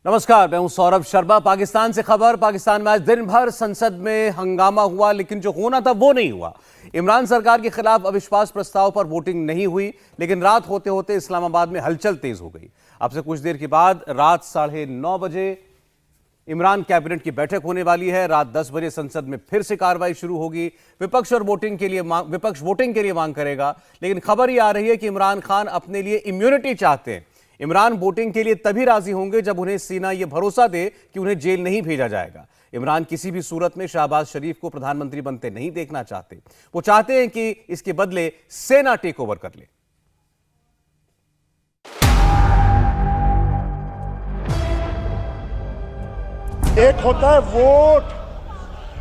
नमस्कार, मैं हूं सौरभ शर्मा। पाकिस्तान से खबर। पाकिस्तान में आज दिन भर संसद में हंगामा हुआ, लेकिन जो होना था वो नहीं हुआ। इमरान सरकार के खिलाफ अविश्वास प्रस्ताव पर वोटिंग नहीं हुई, लेकिन रात होते होते इस्लामाबाद में हलचल तेज हो गई। अब से कुछ देर के बाद रात 9:30 बजे इमरान कैबिनेट की बैठक होने वाली है। रात 10 बजे संसद में फिर से कार्रवाई शुरू होगी। विपक्ष वोटिंग के लिए मांग करेगा, लेकिन खबर यह आ रही है कि इमरान खान अपने लिए इम्यूनिटी चाहते हैं। इमरान वोटिंग के लिए तभी राजी होंगे जब उन्हें सीना यह भरोसा दे कि उन्हें जेल नहीं भेजा जाएगा। इमरान किसी भी सूरत में शहबाज शरीफ को प्रधानमंत्री बनते नहीं देखना चाहते। वो चाहते हैं कि इसके बदले सेना टेक ओवर कर ले। एक होता है वोट,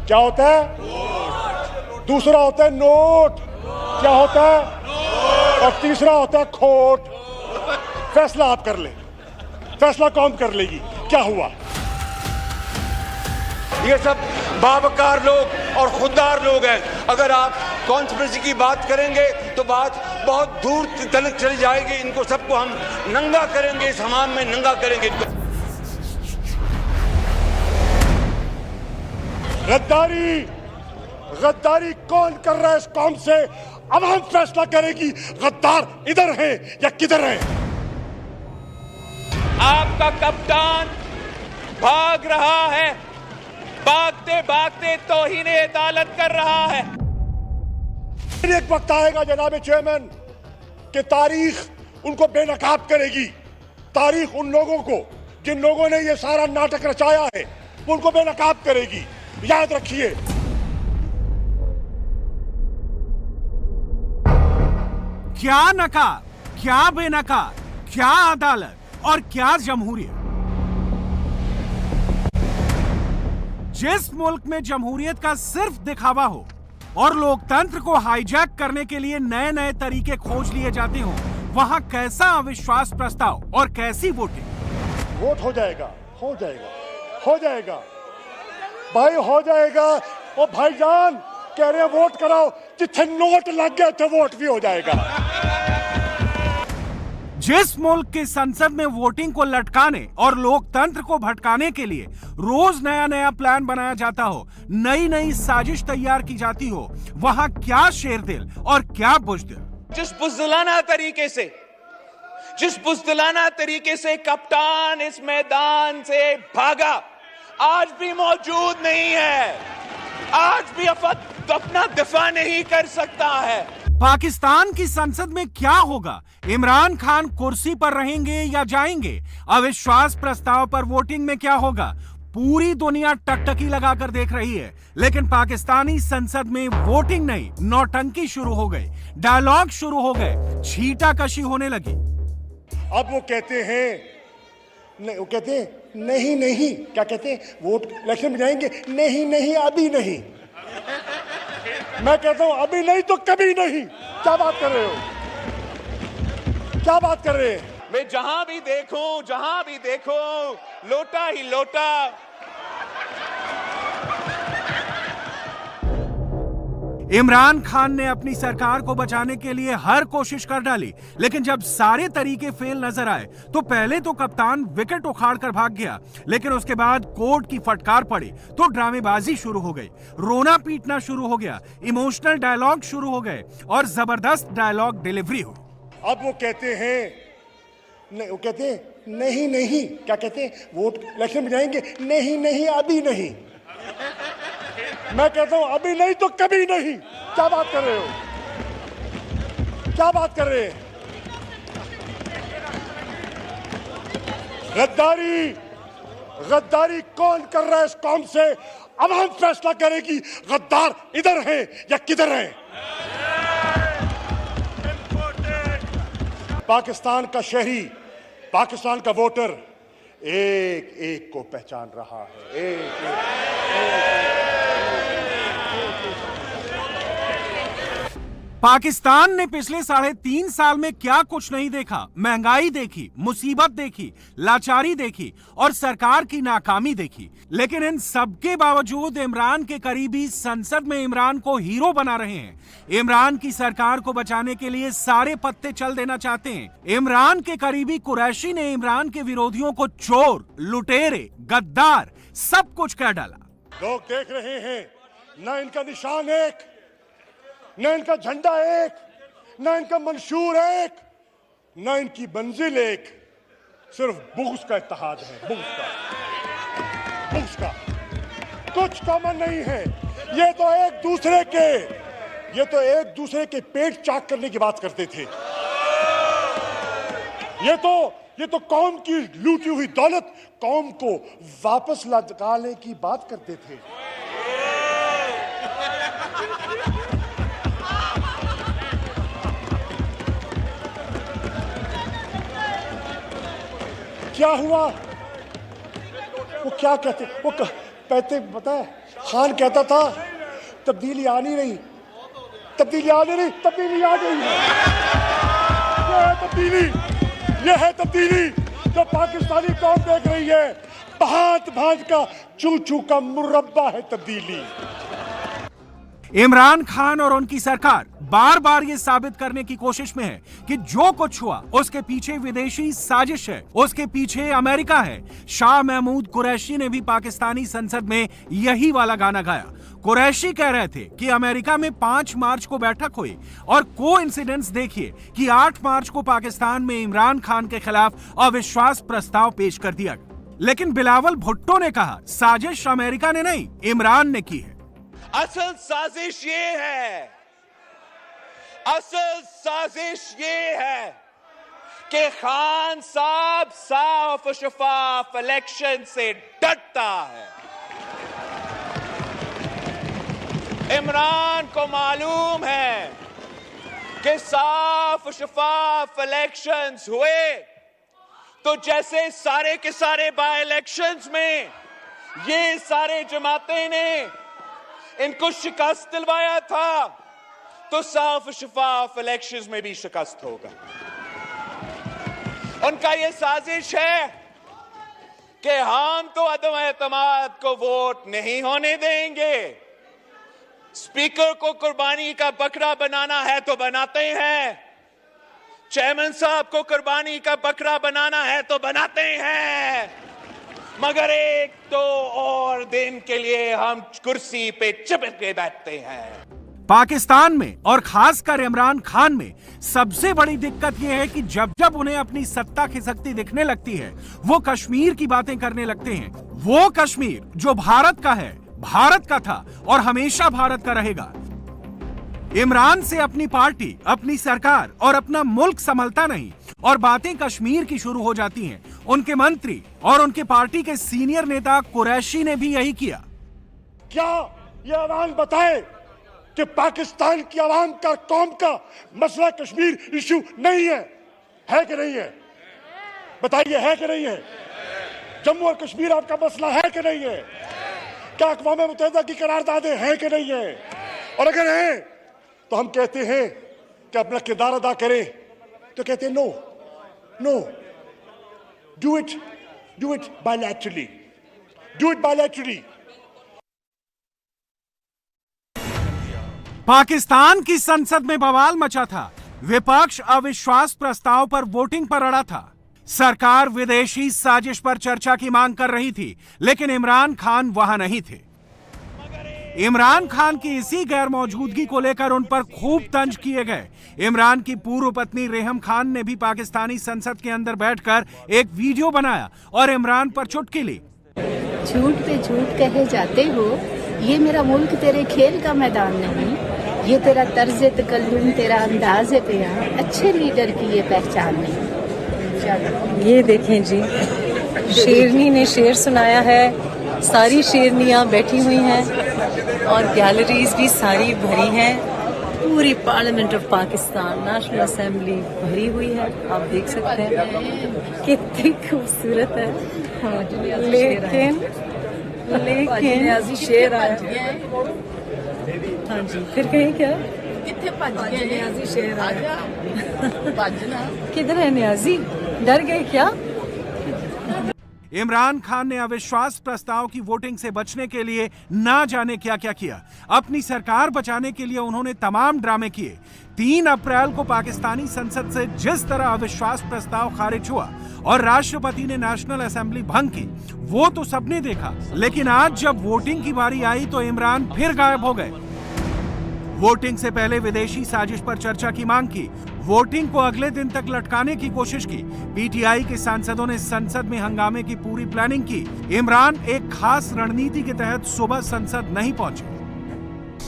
क्या होता है वोट। दूसरा होता है नोट, क्या होता है, और तीसरा होता है खोट। फैसला आप कर ले, फैसला कौन कर लेगी क्या हुआ। ये सब बावकार लोग और खुददार लोग हैं। अगर आप कॉन्स्पिरेसी की बात करेंगे तो बात बहुत दूर तक चली जाएगी। इनको सबको हम नंगा करेंगे, इस हमाम में नंगा करेंगे इनको। गद्दारी, गद्दारी कौन कर रहा है इस कौम से, अब हम फैसला करेगी। गद्दार इधर है या किधर है। आपका कप्तान भाग रहा है, भागते भागते तौहीन अदालत कर रहा है। एक वक्त आएगा जनाब चेयरमैन कि तारीख उनको बेनकाब करेगी। तारीख उन लोगों को जिन लोगों ने ये सारा नाटक रचाया है उनको बेनकाब करेगी, याद रखिए। क्या नकाब, क्या बेनकाब, क्या अदालत और क्या जमहूरियत। जिस मुल्क में जमहूरियत का सिर्फ दिखावा हो और लोकतंत्र को हाईजैक करने के लिए नए नए तरीके खोज लिए जाते हो, वहां कैसा अविश्वास प्रस्ताव और कैसी वोटिंग। वोट हो जाएगा, हो जाएगा, हो जाएगा भाई, हो जाएगा। ओ भाईजान कह रहे हैं वोट कराओ, जिथे नोट लग गए थे वोट भी हो जाएगा। जिस मुल्क की संसद में वोटिंग को लटकाने और लोकतंत्र को भटकाने के लिए रोज नया नया प्लान बनाया जाता हो, नई नई साजिश तैयार की जाती हो, वहां क्या शेरदिल और क्या बुज़दिल। जिस बुज़दिलाना तरीके से कप्तान इस मैदान से भागा, आज भी मौजूद नहीं है, आज भी अपना दिफा नहीं कर सकता है। पाकिस्तान की संसद में क्या होगा? इमरान खान कुर्सी पर रहेंगे या जाएंगे? अविश्वास प्रस्ताव पर वोटिंग में क्या होगा? पूरी दुनिया टकटकी लगाकर देख रही है, लेकिन पाकिस्तानी संसद में वोटिंग नहीं, नौटंकी शुरू हो गई, डायलॉग शुरू हो गए, छींटाकशी होने लगी। अब वो कहते हैं नहीं, वो कहते हैं नहीं नहीं, क्या कहते हैं, वोट इलेक्शन में जाएंगे, नहीं नहीं अभी नहीं। मैं कहता हूं अभी नहीं तो कभी नहीं। क्या बात कर रहे हो, क्या बात कर रहे हैं। मैं जहां भी देखूं लोटा ही लोटा। इमरान खान ने अपनी सरकार को बचाने के लिए हर कोशिश कर डाली, लेकिन जब सारे तरीके फेल नजर आए तो पहले तो कप्तान विकेट उखाड़ कर भाग गया, लेकिन उसके बाद कोर्ट की फटकार पड़ी तो ड्रामेबाजी शुरू हो गई, रोना पीटना शुरू हो गया, इमोशनल डायलॉग शुरू हो गए और जबरदस्त डायलॉग डिलीवरी हुई। अब वो कहते हैं नहीं, वो कहते हैं नहीं नहीं, क्या कहते हैं, वोट इलेक्शन में जाएंगे, नहीं नहीं अभी नहीं। मैं कहता हूं अभी नहीं तो कभी नहीं। क्या बात कर रहे हो, क्या बात कर रहे हैं। गद्दारी, गद्दारी कौन कर रहा है इस कौम से, अब हम फैसला करेगी। गद्दार इधर है या किधर है। पाकिस्तान का शहरी, पाकिस्तान का वोटर एक एक को पहचान रहा है, एक एक। पाकिस्तान ने पिछले 3.5 साल में क्या कुछ नहीं देखा। महंगाई देखी, मुसीबत देखी, लाचारी देखी और सरकार की नाकामी देखी, लेकिन इन सबके बावजूद इमरान के करीबी संसद में इमरान को हीरो बना रहे हैं। इमरान की सरकार को बचाने के लिए सारे पत्ते चल देना चाहते हैं। इमरान के करीबी कुरैशी ने इमरान के विरोधियों को चोर, लुटेरे, गद्दार सब कुछ कह डाला। लोग देख रहे हैं, ना इनका निशान एक, न इनका झंडा एक, न इनका मंशूर एक, न इनकी मंजिल एक, सिर्फ बुग़्ज़ का इत्तेहाद है। बुग़्ज़ का कुछ कॉमन नहीं है। ये तो एक दूसरे के पेट चाक करने की बात करते थे। ये तो कौम की लूटी हुई दौलत कौम को वापस लौटाने की बात करते थे। क्या हुआ? वो क्या कहते, वो कहते पता है, खान कहता था तब्दीली आ नहीं रही, तब्दीली आ गई है। ये है तब्दीली जो पाकिस्तानी कौम देख रही है। भांत का चू चू का मुरब्बा है तब्दीली। इमरान खान और उनकी सरकार बार बार ये साबित करने की कोशिश में है कि जो कुछ हुआ उसके पीछे विदेशी साजिश है, उसके पीछे अमेरिका है। शाह महमूद कुरैशी ने भी पाकिस्तानी संसद में यही वाला गाना गाया। कुरैशी कह रहे थे कि अमेरिका में 5 मार्च को बैठक हुई और कोइंसिडेंस देखिए कि 8 मार्च को पाकिस्तान में इमरान खान के खिलाफ अविश्वास प्रस्ताव पेश कर दिया। लेकिन बिलावल भुट्टो ने कहा साजिश अमेरिका ने नहीं, इमरान ने की है। असल साजिश ये है कि खान साहब साफ और शफाफ इलेक्शन से डरता है। इमरान को मालूम है कि साफ और शफाफ इलेक्शंस हुए तो जैसे सारे के सारे बाय इलेक्शंस में ये सारे जमातें ने इनको शिकस्त दिलवाया था, तो साफ शफाफ इलेक्शंस में भी शिकस्त होगा। उनका ये साजिश है कि हम तो अदम एतमाद को वोट नहीं होने देंगे। स्पीकर को कुर्बानी का बकरा बनाना है तो बनाते हैं, चेयरमैन साहब को कुर्बानी का बकरा बनाना है तो बनाते हैं, मगर एक तो और दिन के लिए हम कुर्सी पे चिपक के बैठते हैं। पाकिस्तान में और खासकर इमरान खान में सबसे बड़ी दिक्कत यह है कि जब जब उन्हें अपनी सत्ता खिसकती दिखने लगती है, वो कश्मीर की बातें करने लगते हैं। वो कश्मीर जो भारत का है, भारत का था और हमेशा भारत का रहेगा। इमरान से अपनी पार्टी, अपनी सरकार और अपना मुल्क संभलता नहीं और बातें कश्मीर की शुरू हो जाती हैं। उनके मंत्री और उनके पार्टी के सीनियर नेता कुरैशी ने भी यही किया। क्या ये ऐलान बताए कि पाकिस्तान की आवाम का, कौम का मसला कश्मीर इशू नहीं है कि नहीं है? बताइए, है कि नहीं है? जम्मू और कश्मीर आपका मसला है कि नहीं है? क्या अक़वाम मुत्तहिदा की करारदादें हैं कि नहीं है? और अगर हैं तो हम कहते हैं कि अपना किरदार अदा करें, तो कहते हैं no, do it bilaterally. Pakistan की संसद में बवाल मचा था। विपक्ष अविश्वास प्रस्ताव पर वोटिंग पर अड़ा था। सरकार विदेशी साजिश पर चर्चा की मांग कर रही थी, लेकिन इमरान खान वहां नहीं थे। इमरान खान की इसी गैर मौजूदगी को लेकर उन पर खूब तंज किए गए। इमरान की पूर्व पत्नी रेहम खान ने भी पाकिस्तानी संसद के अंदर बैठकर एक वीडियो बनाया और इमरान पर चुटकी ली। झूठ पे झूठ कहे जाते हो, ये मेरा मुल्क तेरे खेल का मैदान नहीं, ये तेरा तर्ज तकल्लुम, तेरा अंदाज है बयान, अच्छे लीडर की ये पहचान नहीं। ये देखें जी, शेरनी ने शेर सुनाया है, सारी शेरनियाँ बैठी हुई हैं और गैलरीज भी सारी भरी हैं। पूरी parliament of Pakistan, national assembly भरी हुई है, आप देख सकते हैं कितनी खूबसूरत है। लेकिन शेर आया। हाँ जी, फिर कहें क्या? कितने भज गए न्याजी शेर आजा भजना किधर है न्याजी, डर गए क्या? इमरान खान ने अविश्वास प्रस्ताव की वोटिंग से बचने के लिए ना जाने क्या क्या किया। अपनी सरकार बचाने के लिए उन्होंने तमाम ड्रामे किए। 3 अप्रैल को पाकिस्तानी संसद से जिस तरह अविश्वास प्रस्ताव खारिज हुआ और राष्ट्रपति ने नेशनल असेंबली भंग की, वो तो सबने देखा। लेकिन आज जब वोटिंग की बारी आई तो इमरान फिर गायब हो गए। वोटिंग से पहले विदेशी साजिश पर चर्चा की मांग की, वोटिंग को अगले दिन तक लटकाने की कोशिश की। पीटीआई के सांसदों ने संसद में हंगामे की पूरी प्लानिंग की। इमरान एक खास रणनीति के तहत सुबह संसद नहीं पहुंचे।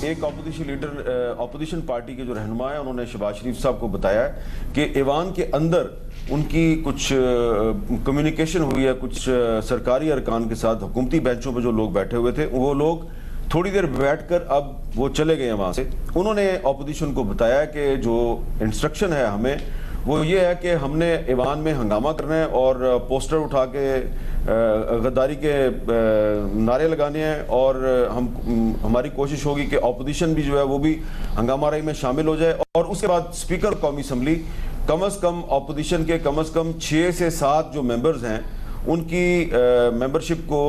एक ऑपोजिशन पार्टी के जो रहनुमा है, उन्होंने शहबाज शरीफ साहब को बताया कि ईवान के अंदर उनकी कुछ कम्युनिकेशन हुई है कुछ सरकारी अरकान के साथ। हुकूमती बेंचों पर जो लोग बैठे हुए थे, वो लोग थोड़ी देर बैठकर अब वो चले गए हैं वहां से। उन्होंने ऑपोजिशन को बताया कि जो इंस्ट्रक्शन है हमें, वो ये है कि हमने ईवान में हंगामा करना है और पोस्टर उठा के गद्दारी के नारे लगाने हैं, और हमारी कोशिश होगी कि ऑपोजिशन भी जो है वो भी हंगामाराई में शामिल हो जाए। और उसके बाद स्पीकर कौमी असम्बली कम से कम ऑपोजिशन के कम से कम 6 से 7 जो मेंबर्स हैं उनकी मेंबरशिप को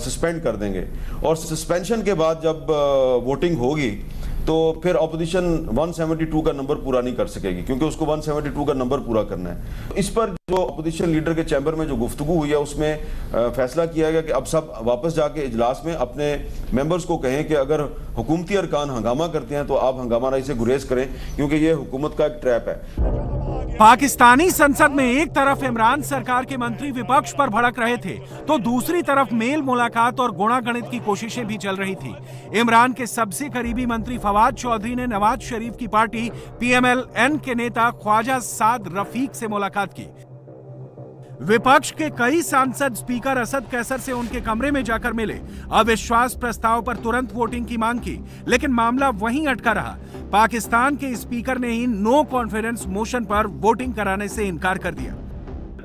सस्पेंड कर देंगे। और सस्पेंशन के बाद जब वोटिंग होगी तो फिर ऑपोजिशन 172 का नंबर पूरा नहीं कर सकेगी, क्योंकि उसको 172 का नंबर पूरा करना है। इस पर जो ऑपोजिशन लीडर के चैम्बर में जो गुफ्तगू हुई है, उसमें फैसला किया गया कि अब सब वापस जाके इजलास में अपने मेंबर्स को कहें कि अगर हुकूमती अरकान हंगामा करते हैं तो आप हंगामाराई से गुरेज करें, क्योंकि ये हुकूमत का एक ट्रैप है। पाकिस्तानी संसद में एक तरफ इमरान सरकार के मंत्री विपक्ष पर भड़क रहे थे, तो दूसरी तरफ मेल मुलाकात और गुणागणित की कोशिशें भी चल रही थी। इमरान के सबसे करीबी मंत्री फवाद चौधरी ने नवाज शरीफ की पार्टी PMLN के नेता ख्वाजा साद रफीक से मुलाकात की। विपक्ष के कई सांसद स्पीकर असद कैसर से उनके कमरे में जाकर मिले, अविश्वास प्रस्ताव पर तुरंत वोटिंग की मांग की, लेकिन मामला वहीं अटका रहा। पाकिस्तान के स्पीकर ने ही नो कॉन्फिडेंस मोशन पर वोटिंग कराने से इनकार कर दिया।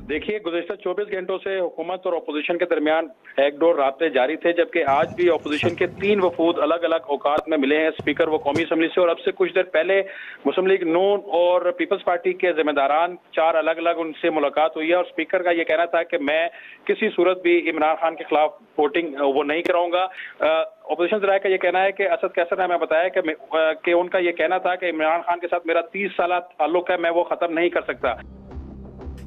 देखिए, गुज़िश्ता 24 घंटों से हुकूमत और अपोजिशन के दरमियान एक-डोर राब्ते जारी थे, जबकि आज भी अपोजिशन के 3 वफूद अलग अलग औकात में मिले हैं, स्पीकर वो कौमी असम्बली से, और अब से कुछ देर पहले मुस्लिम लीग नून और पीपल्स पार्टी के जिम्मेदारान 4 अलग अलग उनसे मुलाकात हुई है। और स्पीकर का ये कहना था कि मैं किसी सूरत भी इमरान खान के खिलाफ वोटिंग वो नहीं कराऊंगा। अपोजिशन ज़राए का ये कहना है कि असद कैसर ने हमें बताया कि उनका ये कहना था कि इमरान खान के साथ मेरा 30 साल ताल्लुक है, मैं वो खत्म नहीं कर सकता।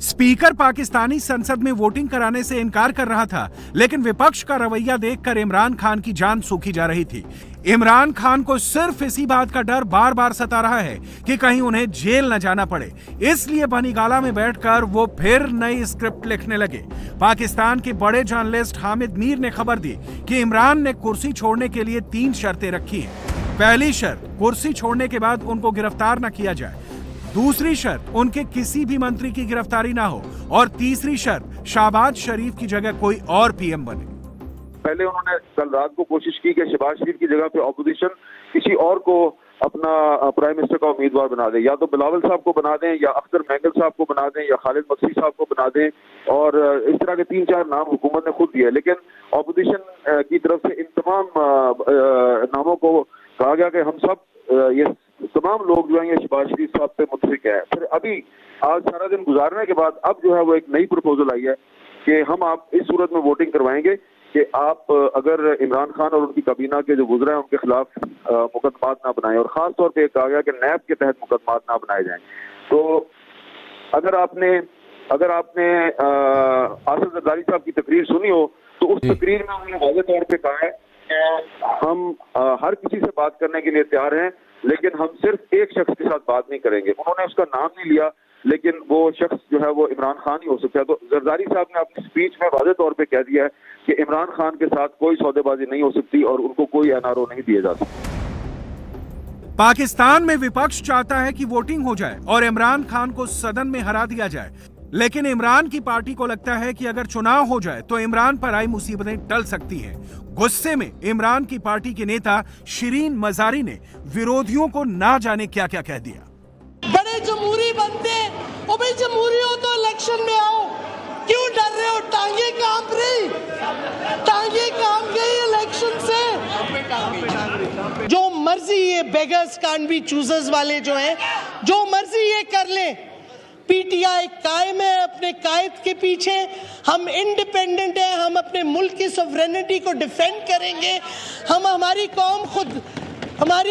स्पीकर पाकिस्तानी संसद में वोटिंग कराने से इनकार कर रहा था, लेकिन विपक्ष का रवैया देखकर इमरान खान की जान सूखी जा रही थी। इमरान खान को सिर्फ इसी बात का डर बार बार सता रहा है कि कहीं उन्हें जेल न जाना पड़े, इसलिए बनीगाला में बैठकर वो फिर नई स्क्रिप्ट लिखने लगे। पाकिस्तान के बड़े जर्नलिस्ट हामिद मीर ने खबर दी कि इमरान ने कुर्सी छोड़ने के लिए 3 शर्तें रखी हैं। पहली शर्त, कुर्सी छोड़ने के बाद उनको गिरफ्तार न किया जाए। दूसरी शर्त, उनके किसी भी मंत्री की गिरफ्तारी ना हो। और तीसरी शर्त, शहबाज शरीफ की जगह कोई और PM बने। पहले उन्होंने कल रात को कोशिश की कि शहबाज शरीफ की जगह पे ऑपोजिशन किसी और को अपना प्राइम मिनिस्टर का उम्मीदवार बना दे, या तो बिलावल साहब को बना दें, या अख्तर मैंगल साहब को बना दें, या खालिद मकसी साहब को बना दें। और इस तरह के 3-4 नाम हुकूमत ने खुद दिए, लेकिन ऑपोजिशन की तरफ से इन तमाम नामों को कहा गया कि हम सब ये तमाम लोग जो हैं ये शहबाज शरीफ साहब पे मुतफिक है। फिर अभी आज सारा दिन गुजारने के बाद अब जो है वो एक नई प्रपोजल आई है कि हम आप इस सूरत में वोटिंग करवाएंगे कि आप अगर इमरान खान और उनकी काबीना के जो गुजरे हैं उनके खिलाफ मुकदमात ना बनाएं, और खास तौर पे कहा गया कि नैब के तहत मुकदमात ना बनाए जाएं। तो अगर आपने आसिफ जरदारी साहब की तकरीर सुनी हो तो उस तकरीर में उन्होंने वाज़ेह तौर पे कहा है कि हम हर किसी से बात करने के लिए तैयार हैं, लेकिन हम सिर्फ एक शख्स के साथ बात नहीं करेंगे। उन्होंने उसका नाम नहीं लिया, लेकिन वो शख्स जो है वो इमरान खान ही हो सकता है। तो जरदारी साहब ने अपनी स्पीच में वाज़ेह तौर पे कह दिया है कि इमरान खान के साथ कोई सौदेबाजी नहीं हो सकती और उनको कोई NRO नहीं दिए जा सकते। पाकिस्तान में विपक्ष चाहता है कि वोटिंग हो जाए और इमरान खान को सदन में हरा दिया जाए, लेकिन इमरान की पार्टी को लगता है कि अगर चुनाव हो जाए तो इमरान पर आई मुसीबतें टल सकती हैं। गुस्से में इमरान की पार्टी के नेता शिरीन मजारी ने विरोधियों को ना जाने क्या क्या कह दिया। बड़े जमहूरी बनते हो भाई, जमहूरी हो तो इलेक्शन में आओ, क्यों डर रहे हो? टांगे कांप रही, टांगे कांप गई इलेक्शन से। जो मर्जी ये बेगर्स कांट बी चूजर्स वाले जो हैं, जो मर्जी ये कर लें, पीटीआई कायम है अपने कायद के पीछे। हम इंडिपेंडेंट हैं, हम अपने मुल्क की सॉवरेनिटी को डिफेंड करेंगे। हमारी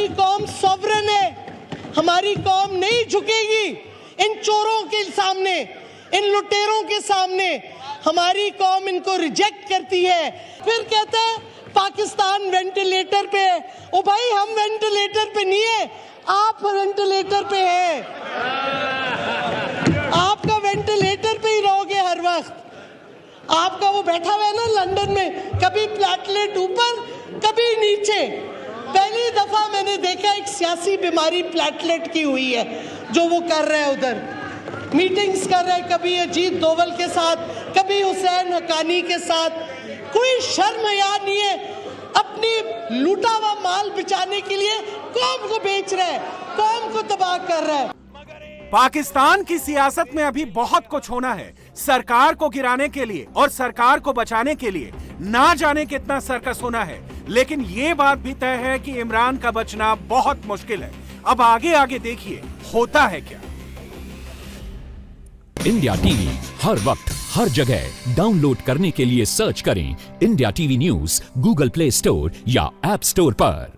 कौम सॉवरेन है, हमारी कौम नहीं झुकेगी इन चोरों के सामने, इन लुटेरों के सामने। हमारी कौम इनको रिजेक्ट करती है। फिर कहता है पाकिस्तान वेंटिलेटर पे है। ओ भाई, हम वेंटिलेटर पे नहीं है, आप वेंटिलेटर पे हैं। आपका वेंटिलेटर पे ही रहोगे हर वक्त। आपका वो बैठा हुआ है ना लंदन में, कभी प्लेटलेट ऊपर कभी नीचे। पहली दफा मैंने देखा एक सियासी बीमारी प्लेटलेट की हुई है, जो वो कर रहा है उधर, मीटिंग्स कर रहा है, कभी अजीत दोवल के साथ, कभी हुसैन हकानी के साथ। कोई शर्म या नहीं है, अपनी लूटा हुआ माल बचाने के लिए कौम को बेच रहा है, कौम को तबाह कर रहा है। पाकिस्तान की सियासत में अभी बहुत कुछ होना है। सरकार को गिराने के लिए और सरकार को बचाने के लिए ना जाने कितना सर्कस होना है, लेकिन ये बात भी तय है कि इमरान का बचना बहुत मुश्किल है। अब आगे आगे देखिए होता है क्या। इंडिया टीवी हर वक्त हर जगह डाउनलोड करने के लिए सर्च करें India TV news Google play store या ऐप स्टोर पर।